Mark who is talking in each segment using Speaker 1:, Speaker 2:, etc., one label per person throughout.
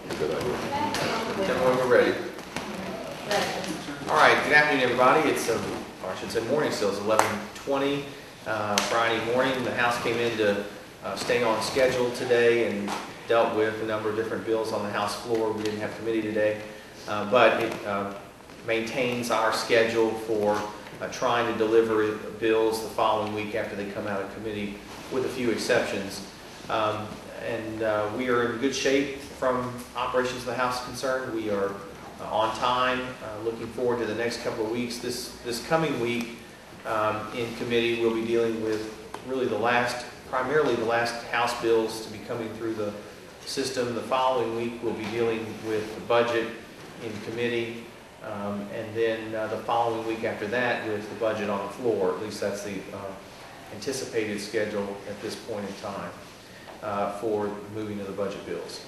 Speaker 1: Good idea.
Speaker 2: Tell me when we're ready. All right, good afternoon, everybody. It's, or I should say morning still, it's 11:20 Friday morning. The House came in to stay on schedule today and dealt with a number of different bills on the House floor. We didn't have committee today, but it maintains our schedule for trying to deliver bills the following week after they come out of committee, with a few exceptions. We are in good shape from operations of the House concerned. We are on time, looking forward to the next couple of weeks. This coming week in committee, we'll be dealing with really primarily the last House bills to be coming through the system. The following week, we'll be dealing with the budget in committee, and then the following week after that with the budget on the floor. At least that's the anticipated schedule at this point in time for moving to the budget bills.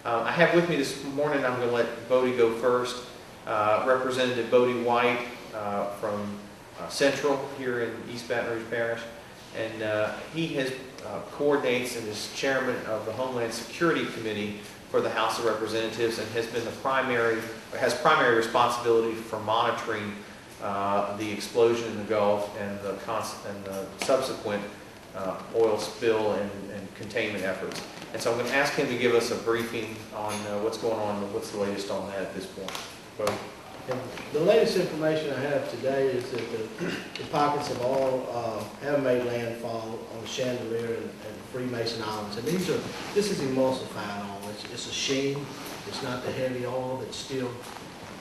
Speaker 2: I have with me this morning, I'm going to let Bodie go first, Representative Bodie White from Central here in East Baton Rouge Parish, and he coordinates and is chairman of the Homeland Security Committee for the House of Representatives, and has primary responsibility for monitoring the explosion in the Gulf and the subsequent oil spill and containment efforts. And so I'm going to ask him to give us a briefing on what's going on and what's the latest on that at this point. Bodie.
Speaker 3: The latest information I have today is that the pockets of oil have made landfall on the Chandelier and Freemason Islands. And this is emulsified oil. It's a sheen. It's not the heavy oil that's still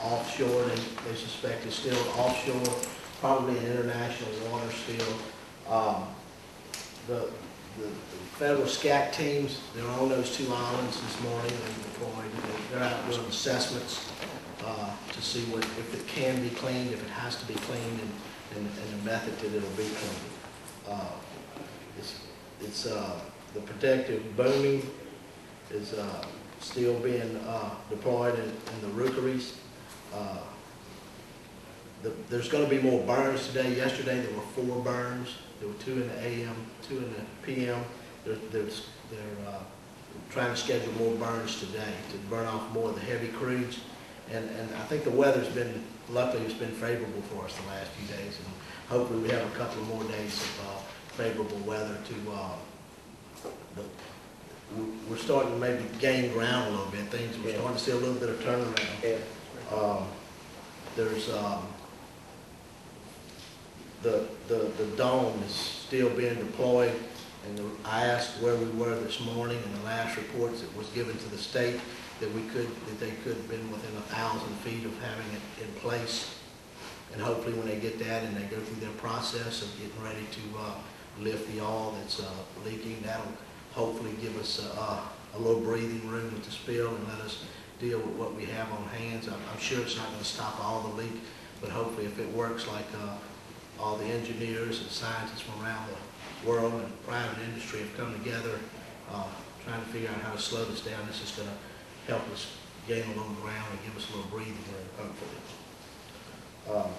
Speaker 3: offshore. They suspect it's still offshore, probably in international water still. The federal SCAC teams, they're on those two islands this morning and deployed. They're out doing assessments to see if it can be cleaned, if it has to be cleaned, and the method that it'll be cleaned. The protective booming is still being deployed in the rookeries. There's going to be more burns today. Yesterday there were 4 burns. There were 2 in the AM, 2 in the PM. They're trying to schedule more burns today to burn off more of the heavy crudes. And I think the weather's luckily it's been favorable for us the last few days. And hopefully we have a couple of more days of favorable weather we're starting to maybe gain ground a little bit. We're starting to see a little bit of turnaround. There's the dome is still being deployed, and I asked where we were this morning, and the last reports that was given to the state that they could have been within 1,000 feet of having it in place. And hopefully when they get that and they go through their process of getting ready to lift the oil that's leaking, that'll hopefully give us a little breathing room with the spill and let us deal with what we have on hands. I'm sure it's not going to stop all the leak, but hopefully if it works like all the engineers and scientists from around the world and private industry have come together trying to figure out how to slow this down, this is going to help us gain a little ground and give us a little breathing room, hopefully.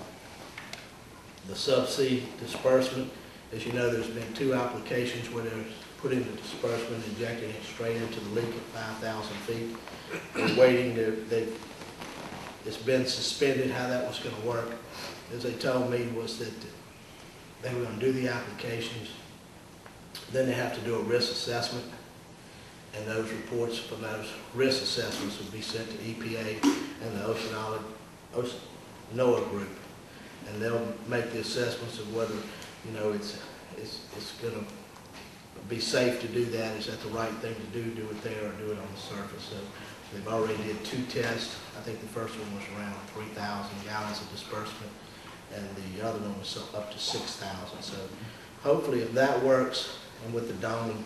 Speaker 3: The subsea disbursement, as you know, there's been 2 applications where they're putting the disbursement, injecting it straight into the leak at 5,000 feet. We're waiting. It's been suspended how that was going to work. As they told me was that they were going to do the applications, then they have to do a risk assessment, and those reports from those risk assessments would be sent to EPA and the NOAA group, and they'll make the assessments of whether it's going to be safe to do that. Is that the right thing to do it there or do it on the surface? So they've already did 2 tests. I think the first one was around 3,000 gallons of disbursement, and the other one was up to 6,000. So hopefully if that works, and with the dome,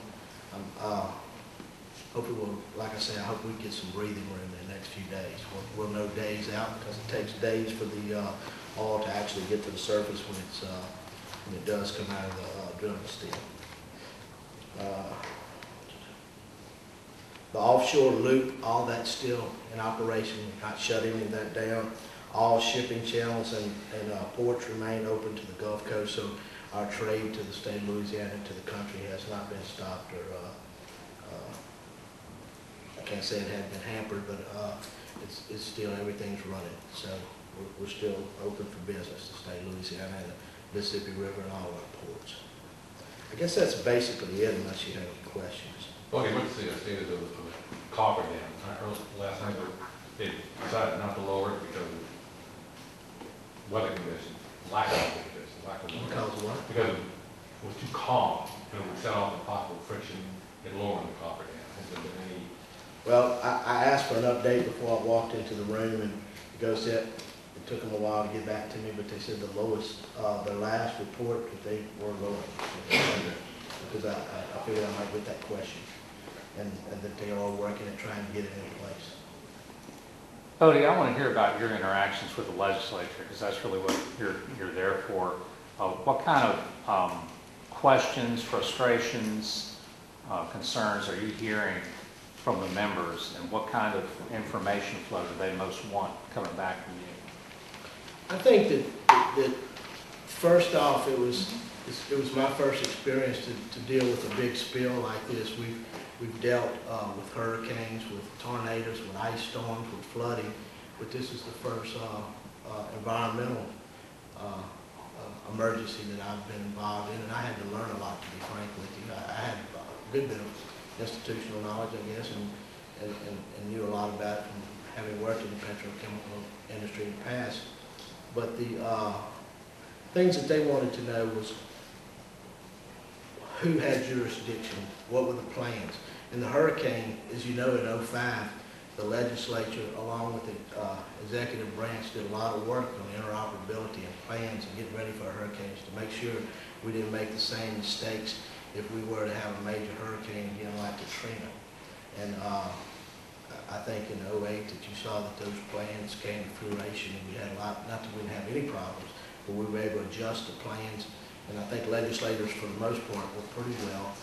Speaker 3: hopefully like I say, I hope we get some breathing room in the next few days. We'll know days out, because it takes days for the oil to actually get to the surface when it does come out of the drilling steel. The offshore loop, all that's still in operation. We've not shut any of that down. All shipping channels and ports remain open to the Gulf Coast, so our trade to the state of Louisiana, to the country, has not been stopped or I can't say it had been hampered, but it's still, everything's running. So we're still open for business, the state of Louisiana and the Mississippi River and all our ports. I guess that's basically it, unless you have any questions.
Speaker 1: Okay, what's the status of the copper dam? I heard last night that they decided not to lower it because of weather conditions, lack of weather conditions,
Speaker 3: Because of what?
Speaker 1: because it was too calm, and it would set off the possible friction in lowering the copper dam. Has there been any?
Speaker 3: Well, I asked for an update before I walked into the room, and it goes that it took them a while to get back to me, but they said the lowest, the last report that they were lowering. Because I figured I might get that question, and that they are all working at trying to get it in place.
Speaker 4: Bodie, I want to hear about your interactions with the legislature, because that's really what you're there for. What kind of questions, frustrations, concerns are you hearing from the members, and what kind of information flow do they most want coming back from you?
Speaker 3: I think that first off, it was my first experience to deal with a big spill like this. We've dealt with hurricanes, with tornadoes, with ice storms, with flooding, but this is the first environmental emergency that I've been involved in, and I had to learn a lot, to be frank with you. I had a good bit of institutional knowledge, I guess, and knew a lot about it from having worked in the petrochemical industry in the past. But the things that they wanted to know was who had jurisdiction, what were the plans. In the hurricane, as you know, in '05, the legislature, along with the executive branch, did a lot of work on interoperability and plans and getting ready for hurricanes to make sure we didn't make the same mistakes if we were to have a major hurricane again like Katrina. And I think in '08 that you saw that those plans came to fruition, and we had a lot, not that we didn't have any problems, but we were able to adjust the plans. And I think legislators, for the most part, were pretty well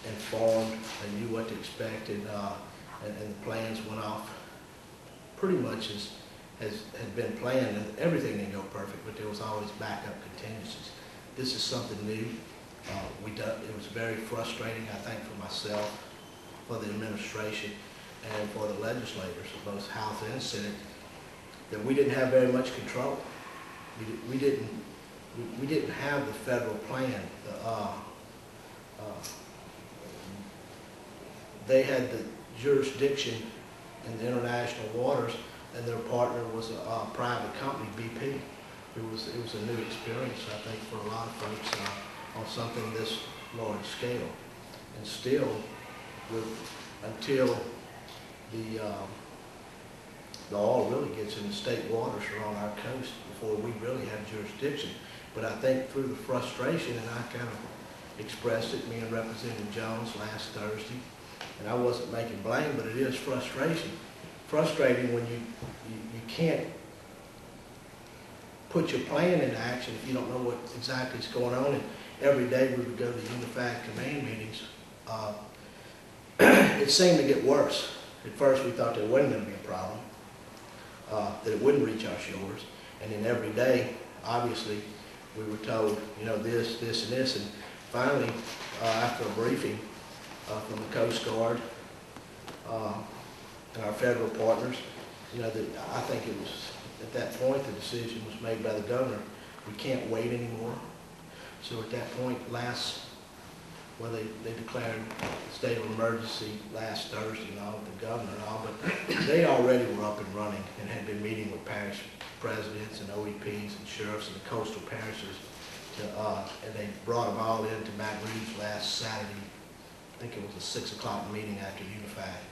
Speaker 3: informed. They knew what to expect, and the plans went off pretty much as had been planned. And everything didn't go perfect, but there was always backup contingencies. This is something new. It was very frustrating, I think, for myself, for the administration, and for the legislators of both House and Senate, that we didn't have very much control. We didn't have the federal plan. They had the jurisdiction in the international waters, and their partner was a private company, BP. It was a new experience, I think, for a lot of folks on something this large scale. And still, until the oil really gets in the state waters along our coast before we really have jurisdiction. But I think through the frustration, and I kind of expressed it, me and Representative Jones last Thursday, and I wasn't making blame, but it is frustrating when you can't put your plan into action if you don't know what exactly is going on. And every day we would go to unified command meetings. It seemed to get worse. At first we thought there wasn't going to be a problem, that it wouldn't reach our shores. And then every day, obviously, we were told, you know, this, and this. And finally, after a briefing from the Coast Guard and our federal partners, you know, I think it was at that point the decision was made by the governor. We can't wait anymore. So at that point, they declared a state of emergency last Thursday, and all with the governor and all, but they already were up and running and had been meeting with parish presidents and OEPs and sheriffs and the coastal parishes, and they brought them all into Baton Rouge last Saturday. I think it was a 6 o'clock meeting after Unified.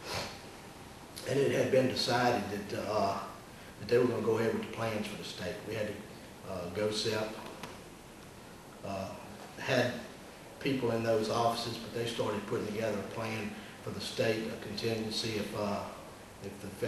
Speaker 3: And it had been decided that they were going to go ahead with the plans for the state. We had to GOSEP had people in those offices, but they started putting together a plan for the state, a contingency if the federal